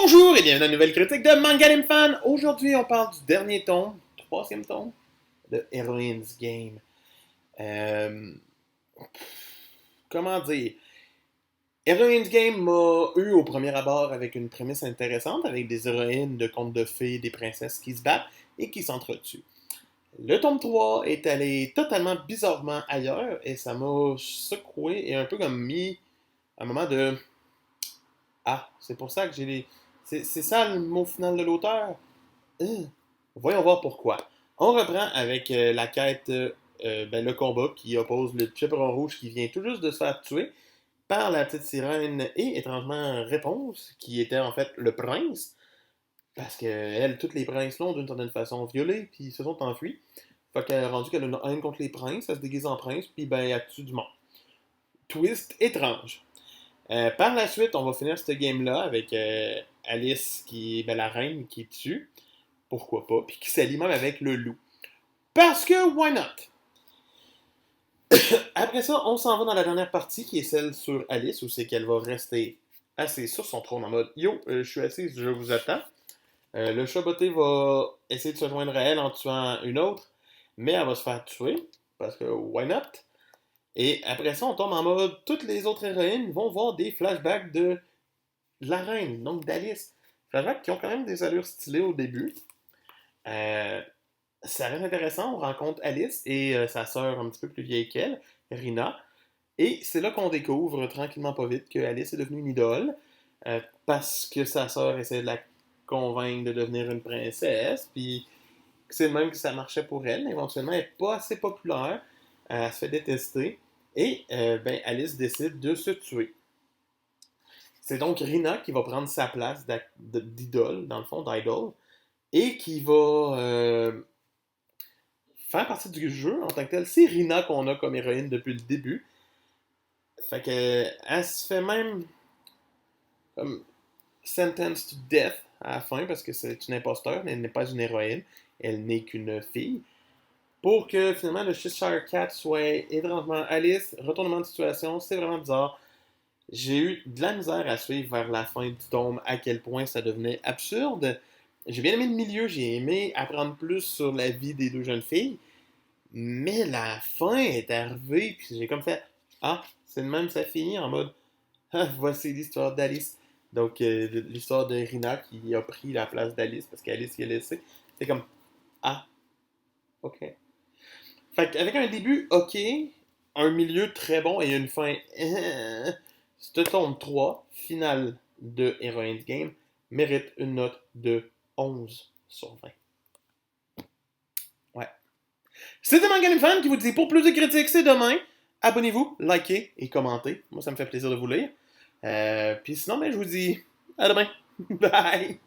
Bonjour et bienvenue à une nouvelle critique de Manga Anime Fan. Aujourd'hui, on parle du dernier tome, troisième tome, de Heroine's Game. Euh, Comment dire? Heroine's Game m'a eu au premier abord avec une prémisse intéressante, avec des héroïnes de contes de fées, des princesses qui se battent et qui s'entretuent. Le tome 3 est allé totalement bizarrement ailleurs et ça m'a secoué et un peu comme mis un moment de Ah, c'est pour ça que j'ai les. C'est ça le mot final de l'auteur? Euh, Voyons voir pourquoi. On reprend avec la quête, le combat qui oppose le chaperon rouge qui vient tout juste de se faire tuer par la petite sirène et étrangement Réponse, qui était en fait le prince, parce que elle, toutes les princes l'ont d'une certaine façon violée, puis ils se sont enfuis. Fait qu'elle a rendu qu'elle a une haine contre les princes, elle se déguise en prince, puis ben elle tue du monde. Twist étrange. Par la suite, on va finir ce game-là avec Alice, qui est la reine, qui est dessus. Pourquoi pas? Puis qui s'allie même avec le loup. Parce que, why not? Après ça, on s'en va dans la dernière partie, qui est celle sur Alice, où c'est qu'elle va rester assise sur son trône en mode Yo, je suis assise, je vous attends. Le chaboté va essayer de se joindre à elle en tuant une autre, mais elle va se faire tuer, parce que why not? Et après ça, on tombe en mode toutes les autres héroïnes vont voir des flashbacks de la reine, donc d'Alice. Flashbacks qui ont quand même des allures stylées au début. Euh, Ça reste intéressant, on rencontre Alice et sa sœur un petit peu plus vieille qu'elle, Rina. Et c'est là qu'on découvre tranquillement pas vite que Alice est devenue une idole. Parce que sa sœur essaie de la convaincre de devenir une princesse. Puis c'est même que ça marchait pour elle. Éventuellement, elle n'est pas assez populaire. Elle se fait détester. Et Alice décide de se tuer. C'est donc Rina qui va prendre sa place d'idole, dans le fond, d'idol, et qui va faire partie du jeu en tant que tel. C'est Rina qu'on a comme héroïne depuis le début. Fait que elle se fait même comme sentence to death à la fin parce que c'est une imposteur, elle n'est pas une héroïne, elle n'est qu'une fille. Pour que finalement le Cheshire Cat soit étrangement Alice, retournement de situation, c'est vraiment bizarre. J'ai eu de la misère à suivre vers la fin du tome à quel point ça devenait absurde. J'ai bien aimé le milieu, j'ai aimé apprendre plus sur la vie des deux jeunes filles, mais la fin est arrivée, puis j'ai comme fait Ah, c'est le même, ça finit en mode Ah, voici l'histoire d'Alice. Donc, l'histoire de Rina qui a pris la place d'Alice parce qu'Alice y a laissé. C'est comme Ah, ok. Fait qu'avec un début ok, un milieu très bon et une fin ce tome 3, finale de Heroine's Game, mérite une note de 11 sur 20. Ouais. C'était Mangan Fan qui vous dit pour plus de critiques, c'est demain. Abonnez-vous, likez et commentez. Moi, ça me fait plaisir de vous lire. Puis sinon, je vous dis à demain. Bye!